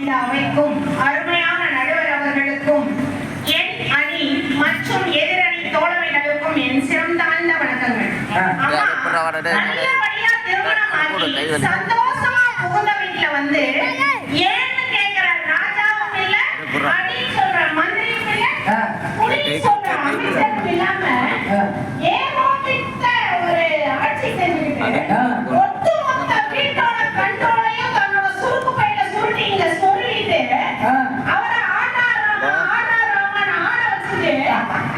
இந்த அவைக்கும் அருமையான நடுவர் அவர்களுக்கும் என் அணி மற்றும் எதிரணி தோழமைகளுக்கும் என் சிறந்தாழ்ந்த வணக்கங்கள். நல்லபடியா திருமணம் ஆகி சந்தோஷமா புகுந்த வீட்டுல வந்து ஏன்னு கேட்கிற ராஜாவும் இல்ல, அணி சொல்ற மந்திரியும் இல்ல, குடி சொல்ற அமைச்சரும் இல்லாம ஏகோபித்த ஒரு ஆட்சி செஞ்சுக்கிட்டு ஒட்டுமொத்த வீட்டோட கண்ட்ரோலையும் தன்னோட சுருக்கு பையில சுருட்டிங்க சொல்லிட்டு அவரை ஆடாராமன் ஆட வச்சுட்டு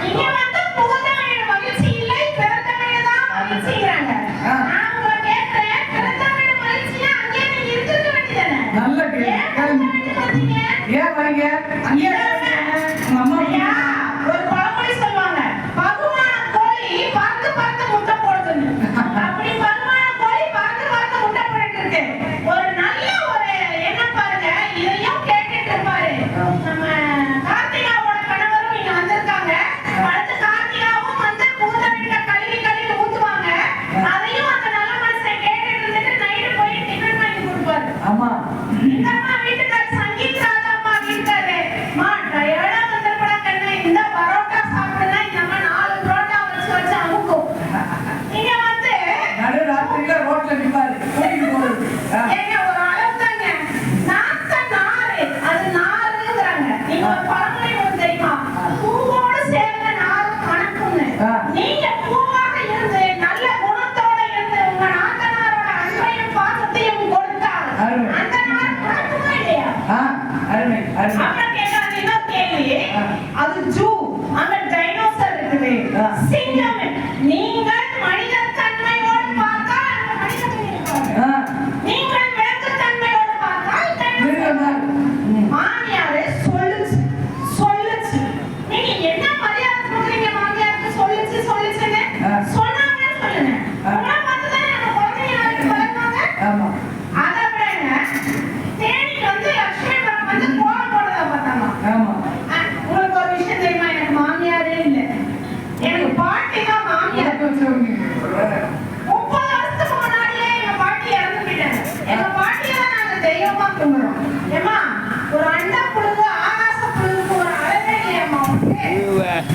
இங்க வந்து புகுந்தவங்க மகிழ்ச்சி இல்லை, பிறந்தவங்க தான் மகிழ்ச்சிங்கிறாங்க. நான் உங்களை கேட்கிறேன், பிறந்தவங்க மகிழ்ச்சியா அங்கே நீங்க இருக்க வேண்டியதானே? நல்ல ஏன் வரீங்க? அங்கே ஒரு பழமொழி சொல்லுவாங்க, பகுமான கோழி பறந்து பறந்து முட்டை போடுதுன்னு. அப்படி பகுமான கோழி பறந்து பறந்து முட்டை போட்டுட்டு இருக்கு. ஒரு நல்ல ஒரு எண்ணம் பாருங்க, இதையும் கேட்டுட்டு இருப்பாரு நம்ம கார்த்திகாவோட கணவரும் இங்க வந்திருக்காங்க. அடுத்து கார்த்திகாவும் வந்து பூத வீட்டுல கழுவி கழுவி ஊத்துவாங்க. அதையும் அந்த நல்ல மனுஷன் கேட்டுட்டு இருந்துட்டு நைட்டு போய் டிஃபன் வாங்கி கொடுப்பாரு. ஆமா, இந்த அம்மா வீட்டுக்கார சங்கீத் ராஜா அம்மா வீட்டுக்காரு மா டயர்டா வந்திருப்படா கண்ணு, இந்த பரோட்டா சாப்பிடுனா இந்த அம்மா 4 பரோட்டா வச்சு அமுக்கும். நீங்க வந்து நடுராத்திரியில ரோட்ல நிப்பாரு கூட்டிட்டு போறது. ஏங்க ஒரு அளவு தாங்க, நாத்த நாறு அது நாறுங்கறாங்க. நீங்க ஒரு பழமொழி ஒன்று தெரியுமா, பூவோடு சேர்ந்த நாறு கணக்குன்னு. நீங்க பூவாக இருந்து நல்ல குணத்தோட இருந்து உங்க நாத்தனாரோட அன்பையும் பாசத்தையும் கொடுத்தால் அந்த நாறு கணக்குமா இல்லையா? அருமை அருமை. அப்புறம் கேட்கறாங்க இன்னொரு கேள்வி, அது ஜூ, அங்க டைனோசர் இருக்குது, சிங்கம். நீங்கள் மனித தன்மையோடு பார்த்தால் அங்க மனிதர்கள் இருப்பாங்க, நீங்கள் மிருக தன்மையோடு பார்த்தால் டைனோசர். மாமியாரே சொல்லுச்சு சொல்லுச்சு, நீங்க என்ன மரியாதை கொடுக்குறீங்க மாமியாருக்கு? சொல்லுச்சு சொல்லுச்சுன்னு சொன்னாங்கன்னு சொல்லுங்க. உங்களை பார்த்து தான் நம்ம குழந்தைங்க நாளைக்கு வளர்ந்தாங்க. ஆமா, அதை விடங்க தேனிக்கு வந்து லட்சுமிபுரம் வந்து கோலம் போடுறத பார்த்தாங்க. ஆமா. உங்களுக்கு ஒரு விஷயம் தெரியுமா, எனக்கு மாமியாரே இல்லை, எனக்கு பாட்டி தான் மாமியார். 30 வருஷத்துக்கு முன்னாடியே எங்க பாட்டி இறந்து போயிட்டாங்க. எங்க பாட்டியை தான் நாங்க தெய்வமா கும்பிடுறோம். ஏமா ஒரு அண்ட புழுகு ஆகாச புழுகுக்கு ஒரு அழகே இல்லையம்மா உனக்கு?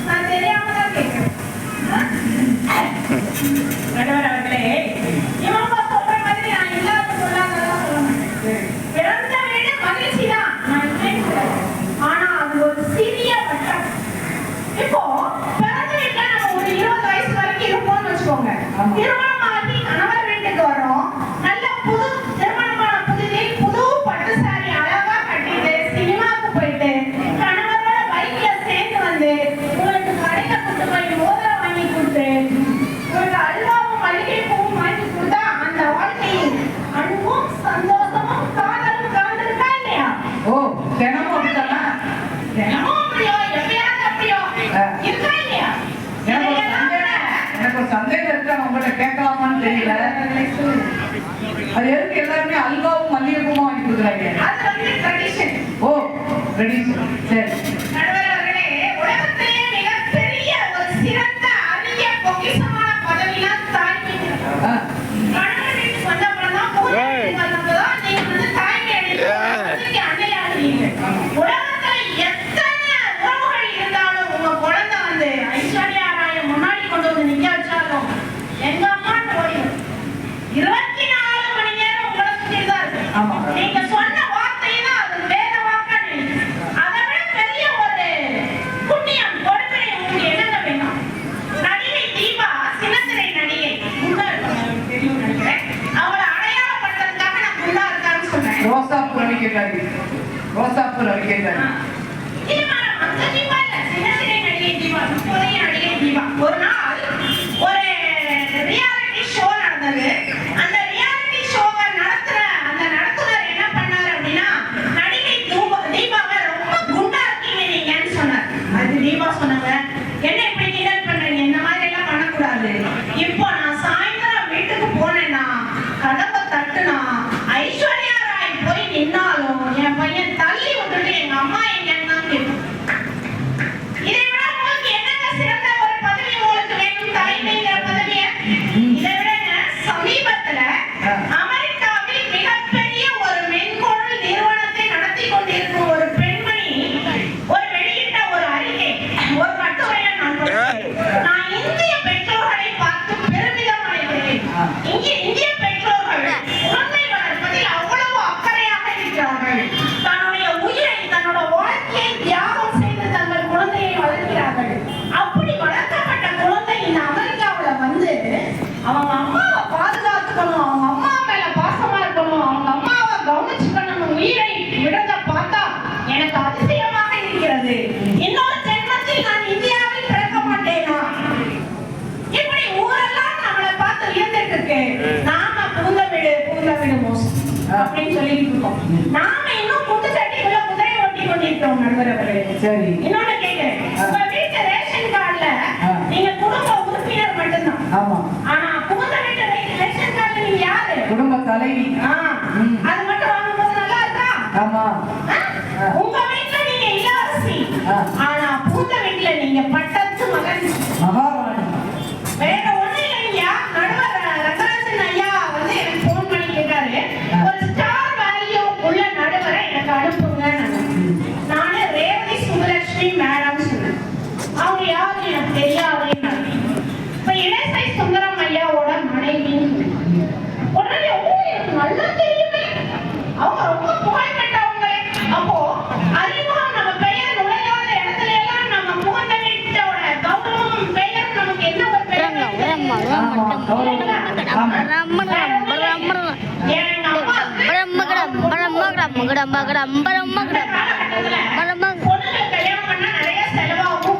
நான் தெரியாம தான் கேட்கிறேன். நடுவர் அவர்களே, இவங்க சொல்ற மாதிரி நான் இல்லாத சொல்லாததான் சொல்ல மாட்டேன். பிறந்த வீடு மகிழ்ச்சி தான், நான் நினைக்கிறேன். ஆனா அது ஒரு சிறிய வட்டம். இப்போ பிறந்த வீட்டுல நம்ம ஒரு 20 வயசு வரைக்கும் இருப்போம்னு வச்சுக்கோங்க. திருமணமாகி கணவர் வீட்டுக்கு வரோம், நல்ல புது திருமணமான புதிதில் புது பட்டு சாரி அழகா கட்டிட்டு சினிமாவுக்கு போயிட்டு கணவரோட பைக்ல சேர்ந்து வந்து உங்களுக்கு கடையில கொண்டு போய் மோதிரம் வாங்கி கொடுத்து உங்களுக்கு அல்வாவும் மல்லிகை பூவும் வாங்கி கொடுத்தா அந்த வாழ்க்கையில் அன்பும் சந்தோஷமும் காதலும் கலந்துருக்கா இல்லையா? ஓ, தினமும் அப்படித்தானா? தினமும் அப்படியோ எப்பயாவது அப்படியோ இருக்கா இல்லையா? எனக்கு ஒரு சந்தேகம் இருக்கு, உங்கள்கிட்ட கேட்கலாமான்னு தெரியல. அது எதுக்கு எல்லாருமே அல்வாவும் மல்லிகைப்பூவும் வாங்கி கொடுக்குறாங்க? அது வந்து ட்ரெடிஷன். ஓ, ட்ரெடிஷன். சரி. நடுவர் அவர்களே, உலகத்திலேயே மிகப்பெரிய ஒரு சிறந்த அரிய பொக்கிஷமான பதவினா தாய்மை. கணவன் வீட்டுக்கு வந்த அப்புறம் தான் வீட்டுக்கு வந்தப்பதான் நீங்க வந்து தாய்மை அடைஞ்சு அன்னையாகிறீங்க. உலகத்துல எத்தனை உறவுகள் இருந்தாலும் உங்க குழந்தை வந்து ஐஸ்வர்யா ராய முன்னாடி கொண்டு வந்து நிக்க வச்சாலும் எங்க அம்மான்னு ஓடிடும். 24 மணி நேரம் உங்களை சுற்றிட்டு தான் இருக்கு. நீங்க சொன்ன வார்த்தையை தான் அது வேத வாக்கா நினைச்சு. அதை விட பெரிய ஒரு புண்ணியம் கொடுப்பினை உங்களுக்கு என்னங்க வேணும்? நடிகை தீபா சின்னத்திரை நடிகை குண்டா இருக்காங்க, தெரியும் நினைக்கிறேன். அவளை அடையாளப்படுத்துறதுக்காக நான் குண்டா இருக்கான்னு சொல்றேன். ரோசாப்பூ ரவிக்கேட்டாரு, ரோசாப்பூ ரவிக்கேட்டாரு. தீபா அந்த தீபா இல்ல, சின்னத்திரை நடிகை தீபா, இப்போதைய நடிகை தீபா. ஒரு நாள் ஒரு ரியாலிட்டி ஷோ நடந்தது. அந்த ரியாலிட்டி ஷோவை நடத்துற அந்த நடத்துனர் என்ன பண்ணாரு அப்படின்னா, நடிகை தீபாவை ரொம்ப குண்டா இருக்கீங்க நீங்கன்னு சொன்னார். அது தீபா சொன்னாங்க, என்ன இப்படி கிண்டல் பண்றீங்க, இந்த மாதிரி எல்லாம் பண்ணக்கூடாது. இப்போ நான் சாயந்தரம் வீட்டுக்கு போனேன்னா கதவை தட்டுனா ஐஸ்வர்யா ராய் போய் நின்னாலும் என் பையன் தள்ளி விட்டுட்டு எங்க அம்மா எங்கன்னா கேட்கும். இதை விட உங்களுக்கு என்னங்க சிறந்த ஒரு பதவி உங்களுக்கு வேணும்? தாய்மைங்கிற பதவியை இதை விட சமீபத்தில் விடுறத பார்த்தா எனக்கு அதிசயமாக இருக்கிறது. இன்னொரு ஜென்மத்தில் நான் இந்தியாவில் பிறக்க மாட்டேனா? இப்படி ஊரெல்லாம் நம்மளை பார்த்து வியந்துட்டு இருக்கு. நாம புகுந்த வீடு மோசம் அப்படின்னு சொல்லிட்டு இருக்கோம். நாம இன்னும் புது சட்டிக்குள்ள குதிரை ஓட்டி கொண்டிருக்கிறோம் நண்பர்களே. சரி. இன்னொன்னு கேட்கிறேன், உங்க வீட்டு ரேஷன் கார்டுல நீங்க குடும்ப உறுப்பினர் மட்டும்தான். ஆமா. ஆனா புகுந்த வீட்டு ரேஷன் கார்டுல நீங்க யாரு? குடும்ப தலைவி. அது மட்டும் வாங்கும்போது நல்லா இருக்கா? ஆமா. உங்க வீட்டுல நீங்க இளவரசி, ஆனா புகுந்த வீட்டுல நீங்க பட்டத்து மகன் மகாராணி. வேற ஒண்ணு இல்லையா? நடுவர் ரங்கராஜன் ஐயா வந்து எனக்கு போன் பண்ணி கேட்டாரு, ஒரு ஸ்டார் வேல்யூ உள்ள நடுவரை எனக்கு அனுப்புங்க. நானு ரேவதி சுபலட்சுமி மேடம் சொன்னேன். அவங்க யாரு எனக்கு தெரியாது. இப்ப இளைசை சுந்தரம் ஐயாவோட மனைவின்னு உடனே எனக்கு நல்லா தெரியுமே, அவங்க ரொம்ப புகழ்பெற்றவங்க. அப்போ அறிமுகம் நம்ம பெயர் நுழையாத இடத்துல எல்லாம் நம்ம புகழ்ந்த வீட்டோட கௌரவம் பெயர் நமக்கு என்ன ஒரு பெயர்?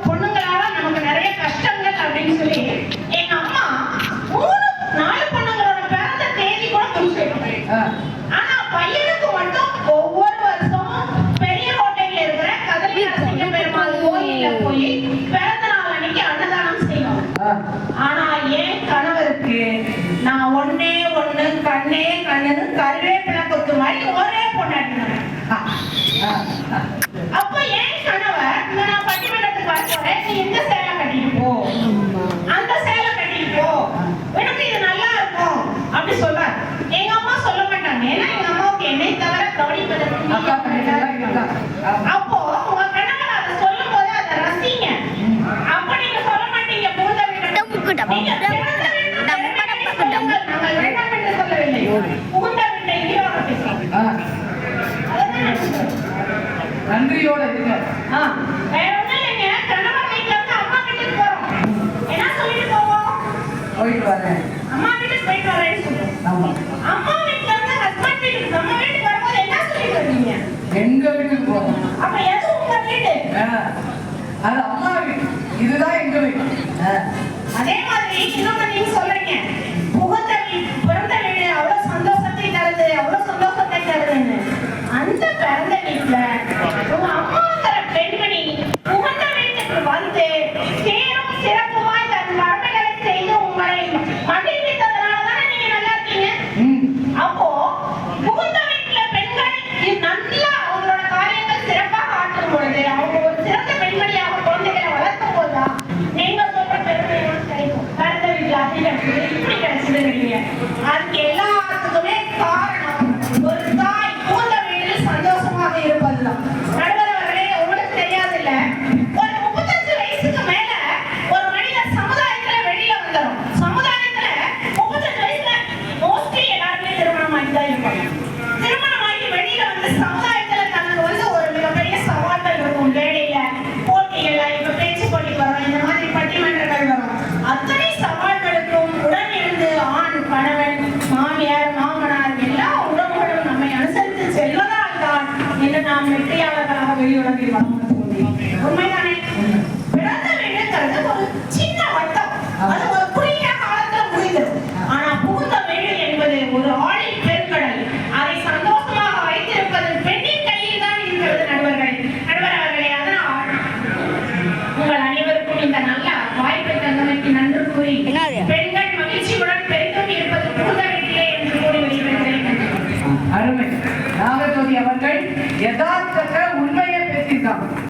பொண்ணுங்களால நமக்கு நிறைய கஷ்டங்கள் அப்படின்னு சொல்லி எங்க அம்மா 3-4 பொண்ணுங்களோட பிறந்த தேதி கூட குறிச்சிருக்காங்க. ஆனா பையனுக்கு மட்டும் ஒவ்வொரு வருஷமும் பெரிய கோட்டையில இருக்கிற கதலி நரசிங்க பெருமாள் கோயில்ல போய் பிறந்த நாள் அன்னைக்கு அன்னதானம் செய்வோம். ஆனா என் கணவருக்கு நான் ஒண்ணே ஒண்ணு கண்ணே கண்ணுன்னு கருவேப்பிலை கொத்து மாதிரி ஒரே பொண்ணாட்டினேன். அப்ப என் கணவர் நான் பட்டிமன்றத்துக்கு வரப்போறேன், நீ இந்த சேலை கட்டிட்டு போ, அந்த சேலை கட்டிட்டு போ, எனக்கு இது நல்லா இருக்கும் அப்படி சொல்றாரு. எங்க அம்மா சொல்ல மாட்டாங்க, ஏன்னா எங்க அம்மாவுக்கு என்னை தவிர கவனிப்பதற்கு. அப்போ உங்க கணவர் அதை சொல்லும் போது அதை ரசிங்க. அப்ப நீங்க சொல்ல மாட்டீங்க புகுந்த வீட்டை நன்றியோட இருங்க. வேற ஒண்ணும் இல்லைங்க, கணவர் வீட்டுல இருந்து அம்மா வீட்டுக்கு போறோம். என்ன சொல்லிட்டு போவோம்? போயிட்டு வரேன். அம்மா வீட்டுக்கு போயிட்டு வரேன்னு சொல்லுவோம். அம்மா வீட்டுல இருந்து ஹஸ்பண்ட் வீட்டுக்கு நம்ம வீட்டுக்கு வரும்போது என்ன சொல்லிட்டு வரீங்க? எங்க வீட்டுக்கு போறோம். அப்ப எது உங்க வீடு? அது அம்மா வீடு, இதுதான் எங்க வீடு. அதே மாதிரி இன்னொன்னு நீங்க சொல்றீங்க, புகுந்த வீடு பிறந்த வீடு அவ்வளவு சந்தோஷத்தை தருது, அவ்வளவு சந்தோஷத்தை தருதுன்னு. அந்த பிறந்த வீட்டுல